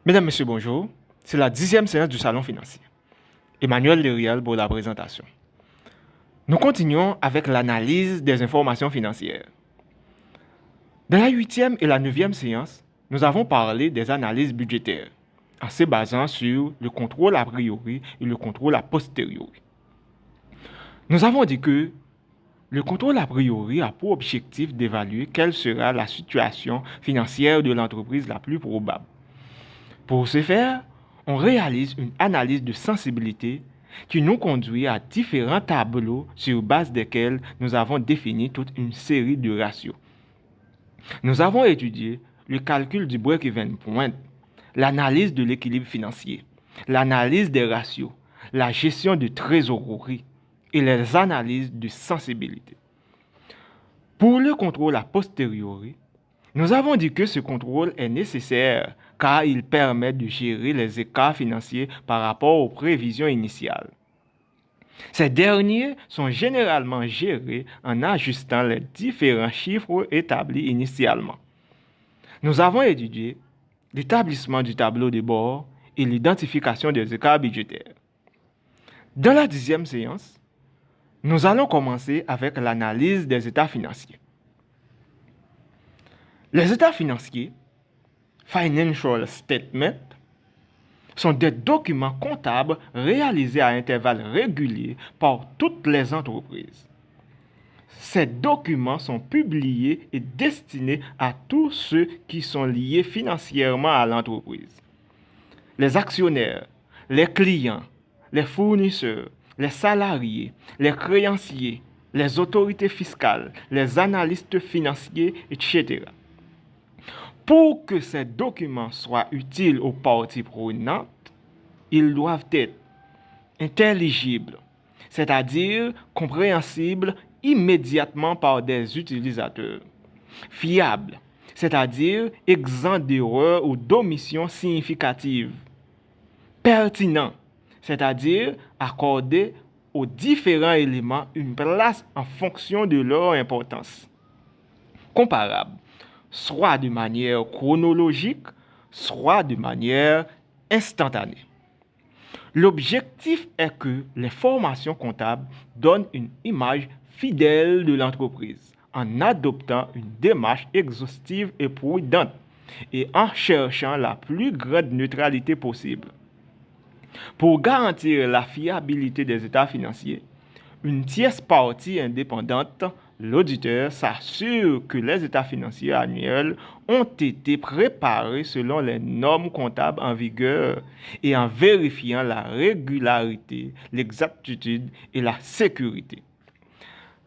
Mesdames, Messieurs, bonjour. C'est la 10e séance du Salon financier. Emmanuel Leriel pour la présentation. Nous continuons avec l'analyse des informations financières. Dans la 8e et la 9e séance, nous avons parlé des analyses budgétaires, en se basant sur le contrôle a priori et le contrôle a posteriori. Nous avons dit que le contrôle a priori a pour objectif d'évaluer quelle sera la situation financière de l'entreprise la plus probable. Pour ce faire, on réalise une analyse de sensibilité qui nous conduit à différents tableaux sur base desquels nous avons défini toute une série de ratios. Nous avons étudié le calcul du break-even point, l'analyse de l'équilibre financier, l'analyse des ratios, la gestion de trésorerie et les analyses de sensibilité. Pour le contrôle a posteriori, nous avons dit que ce contrôle est nécessaire car il permet de gérer les écarts financiers par rapport aux prévisions initiales. Ces derniers sont généralement gérés en ajustant les différents chiffres établis initialement. Nous avons étudié l'établissement du tableau de bord et l'identification des écarts budgétaires. Dans la 10e séance, nous allons commencer avec l'analyse des états financiers. Les états financiers, financial statements, sont des documents comptables réalisés à intervalles réguliers par toutes les entreprises. Ces documents sont publiés et destinés à tous ceux qui sont liés financièrement à l'entreprise. Les actionnaires, les clients, les fournisseurs, les salariés, les créanciers, les autorités fiscales, les analystes financiers, etc. Pour que ces documents soient utiles aux parties prenantes, ils doivent être intelligibles, c'est-à-dire compréhensibles immédiatement par des utilisateurs, fiables, c'est-à-dire exempts d'erreurs ou d'omissions significatives, pertinents, c'est-à-dire accorder aux différents éléments une place en fonction de leur importance, comparables, soit de manière chronologique, soit de manière instantanée. L'objectif est que les formations comptables donnent une image fidèle de l'entreprise en adoptant une démarche exhaustive et prudente et en cherchant la plus grande neutralité possible. Pour garantir la fiabilité des états financiers, une tierce partie indépendante, l'auditeur, s'assure que les états financiers annuels ont été préparés selon les normes comptables en vigueur et en vérifiant la régularité, l'exactitude et la sécurité.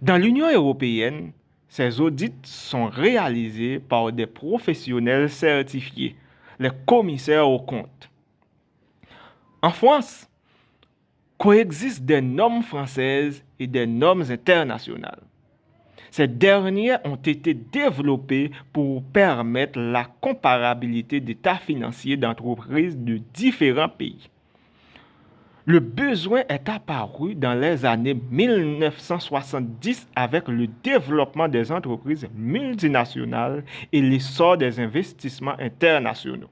Dans l'Union européenne, ces audits sont réalisés par des professionnels certifiés, les commissaires aux comptes. En France, coexistent des normes françaises et des normes internationales. Ces dernières ont été développées pour permettre la comparabilité d'états financiers d'entreprises de différents pays. Le besoin est apparu dans les années 1970 avec le développement des entreprises multinationales et l'essor des investissements internationaux.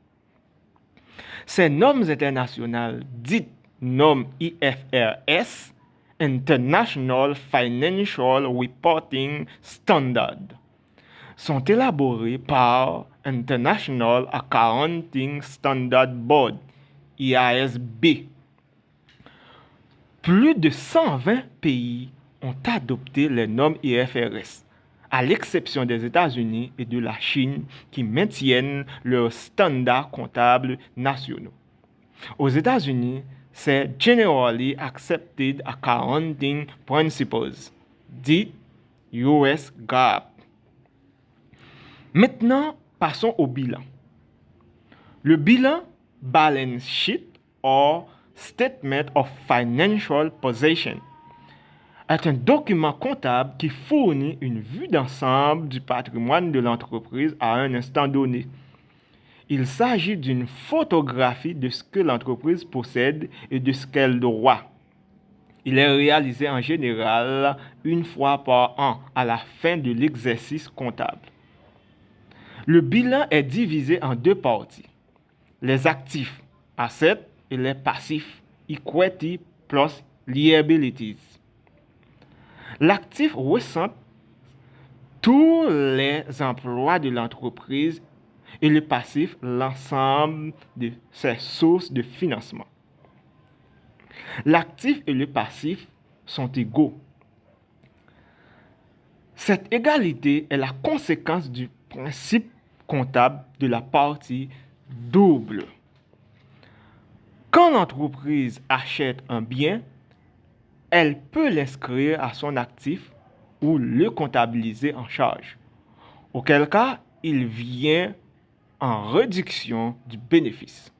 Ces normes internationales, dites normes IFRS, International Financial Reporting Standard, sont élaborées par International Accounting Standard Board, IASB. Plus de 120 pays ont adopté les normes IFRS, à l'exception des États-Unis et de la Chine qui maintiennent leurs standards comptables nationaux. Aux États-Unis, c'est Generally Accepted Accounting Principles, dit US GAAP. Maintenant, passons au bilan. Le bilan, balance sheet or Statement of Financial Position, est un document comptable qui fournit une vue d'ensemble du patrimoine de l'entreprise à un instant donné. Il s'agit d'une photographie de ce que l'entreprise possède et de ce qu'elle doit. Il est réalisé en général une fois par an à la fin de l'exercice comptable. Le bilan est divisé en deux parties. les actifs, assets, et les passifs, equity plus liabilities. L'actif recentre tous les emplois de l'entreprise et le passif l'ensemble de ses sources de financement. L'actif et le passif sont égaux. Cette égalité est la conséquence du principe comptable de la partie double. Quand l'entreprise achète un bien, elle peut l'inscrire à son actif ou le comptabiliser en charge, auquel cas il vient en réduction du bénéfice.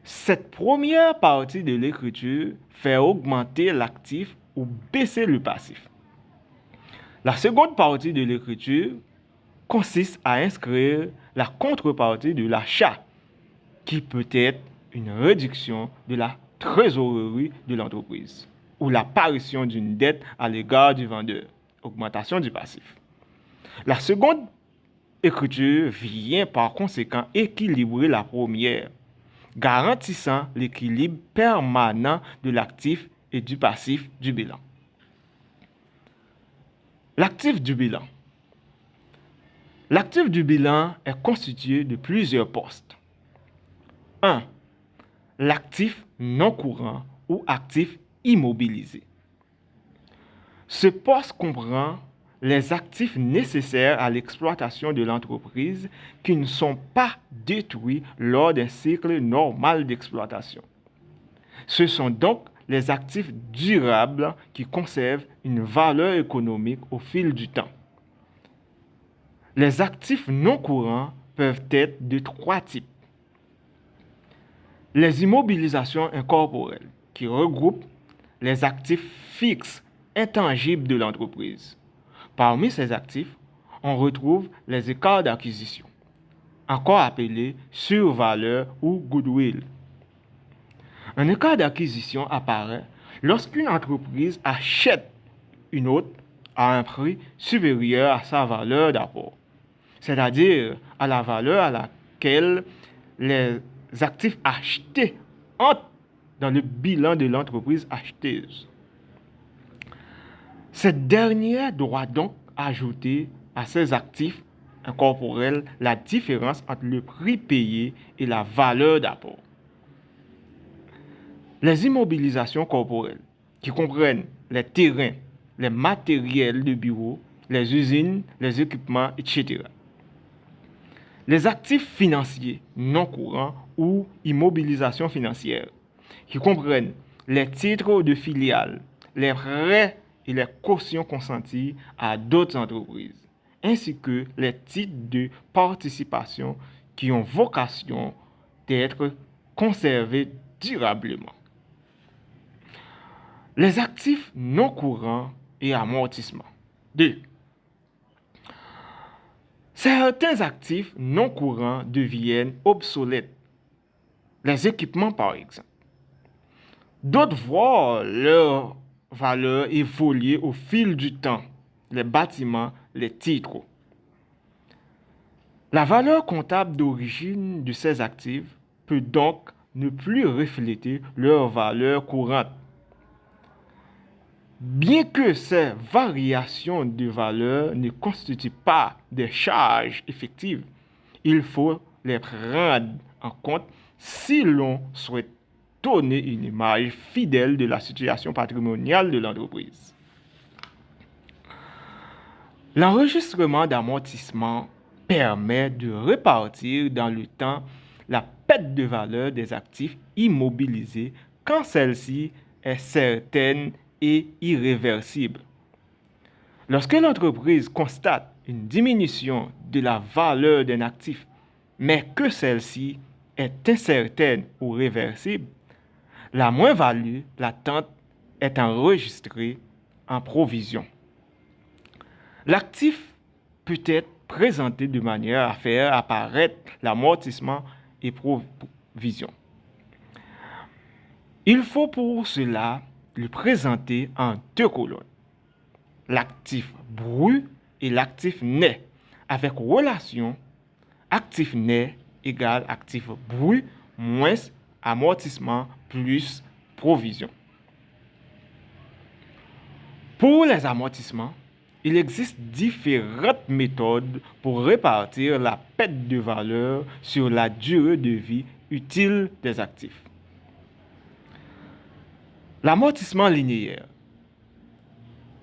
Cette première partie de l'écriture fait augmenter l'actif ou baisser le passif. La seconde partie de l'écriture consiste à inscrire la contrepartie de l'achat, qui peut être une réduction de la trésorerie de l'entreprise ou l'apparition d'une dette à l'égard du vendeur, augmentation du passif. La seconde écriture vient par conséquent équilibrer la première, garantissant l'équilibre permanent de l'actif et du passif du bilan. L'actif du bilan. L'actif du bilan est constitué de plusieurs postes. 1. L'actif non courant ou actif immobilisé. Ce poste comprend les actifs nécessaires à l'exploitation de l'entreprise qui ne sont pas détruits lors d'un cycle normal d'exploitation. Ce sont donc les actifs durables qui conservent une valeur économique au fil du temps. Les actifs non courants peuvent être de 3 types. Les immobilisations incorporelles, qui regroupent les actifs fixes intangibles de l'entreprise. Parmi ces actifs, on retrouve les écarts d'acquisition, encore appelés survaleur ou goodwill. Un écart d'acquisition apparaît lorsqu'une entreprise achète une autre à un prix supérieur à sa valeur d'apport, c'est-à-dire à la valeur à laquelle les actifs achetés entrent dans le bilan de l'entreprise acheteuse. Cette dernière doit donc ajouter à ses actifs incorporels la différence entre le prix payé et la valeur d'apport. Les immobilisations corporelles, qui comprennent les terrains, les matériels de bureau, les usines, les équipements, etc. Les actifs financiers non courants ou immobilisations financières, qui comprennent les titres de filiales, les prêts et les cautions consenties à d'autres entreprises, ainsi que les titres de participation qui ont vocation d'être conservés durablement. Les actifs non courants et amortissement. 2. Certains actifs non courants deviennent obsolètes. Les équipements, par exemple. D'autres voient leur valeur évoluer au fil du temps. Les bâtiments, les titres. La valeur comptable d'origine de ces actifs peut donc ne plus refléter leur valeur courante. Bien que ces variations de valeur ne constituent pas des charges effectives, il faut les prendre en compte si l'on souhaite donner une image fidèle de la situation patrimoniale de l'entreprise. L'enregistrement d'amortissement permet de répartir dans le temps la perte de valeur des actifs immobilisés quand celle-ci est certaine et irréversible. Lorsque l'entreprise constate une diminution de la valeur d'un actif, mais que celle-ci est incertaine ou réversible, la moins-value latente est enregistrée en provision. L'actif peut être présenté de manière à faire apparaître l'amortissement et provision. Il faut pour cela le présenter en 2 colonnes. L'actif brut et l'actif net, avec relation actif net égale actif brut moins amortissement plus provision. Pour les amortissements, il existe différentes méthodes pour répartir la perte de valeur sur la durée de vie utile des actifs. L'amortissement linéaire,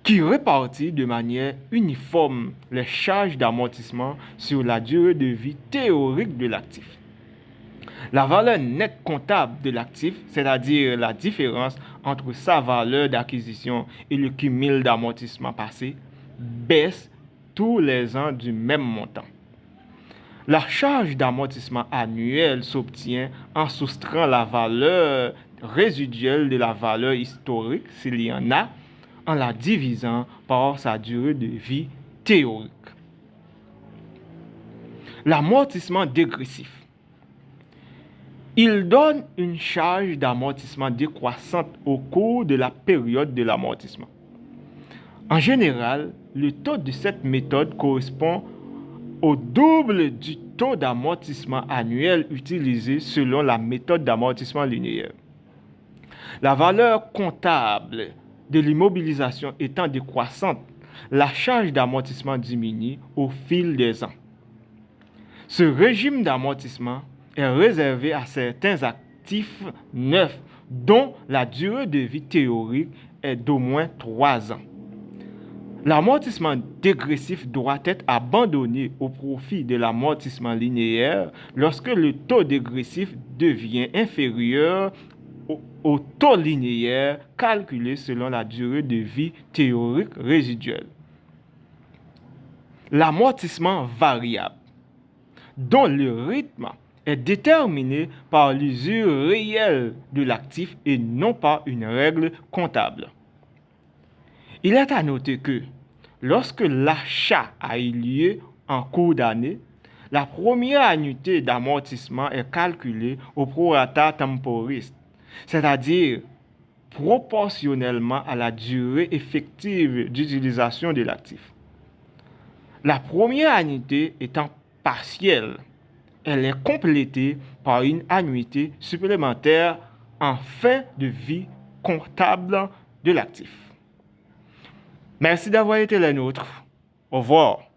qui répartit de manière uniforme les charges d'amortissement sur la durée de vie théorique de l'actif. La valeur nette comptable de l'actif, c'est-à-dire la différence entre sa valeur d'acquisition et le cumul d'amortissement passé, baisse tous les ans du même montant. La charge d'amortissement annuelle s'obtient en soustrayant la valeur résiduelle de la valeur historique, s'il y en a, en la divisant par sa durée de vie théorique. L'amortissement dégressif. Il donne une charge d'amortissement décroissante au cours de la période de l'amortissement. En général, le taux de cette méthode correspond au double du taux d'amortissement annuel utilisé selon la méthode d'amortissement linéaire. La valeur comptable de l'immobilisation étant décroissante, la charge d'amortissement diminue au fil des ans. Ce régime d'amortissement est réservé à certains actifs neufs dont la durée de vie théorique est d'au moins 3 ans. L'amortissement dégressif doit être abandonné au profit de l'amortissement linéaire lorsque le taux dégressif devient inférieur au taux linéaire calculé selon la durée de vie théorique résiduelle. L'amortissement variable, dont le rythme est déterminé par l'usure réelle de l'actif et non par une règle comptable. Il est à noter que lorsque l'achat a eu lieu en cours d'année, la première annuité d'amortissement est calculée au prorata temporis, c'est-à-dire proportionnellement à la durée effective d'utilisation de l'actif. La première annuité étant partielle, elle est complétée par une annuité supplémentaire en fin de vie comptable de l'actif. Merci d'avoir été les nôtres. Au revoir.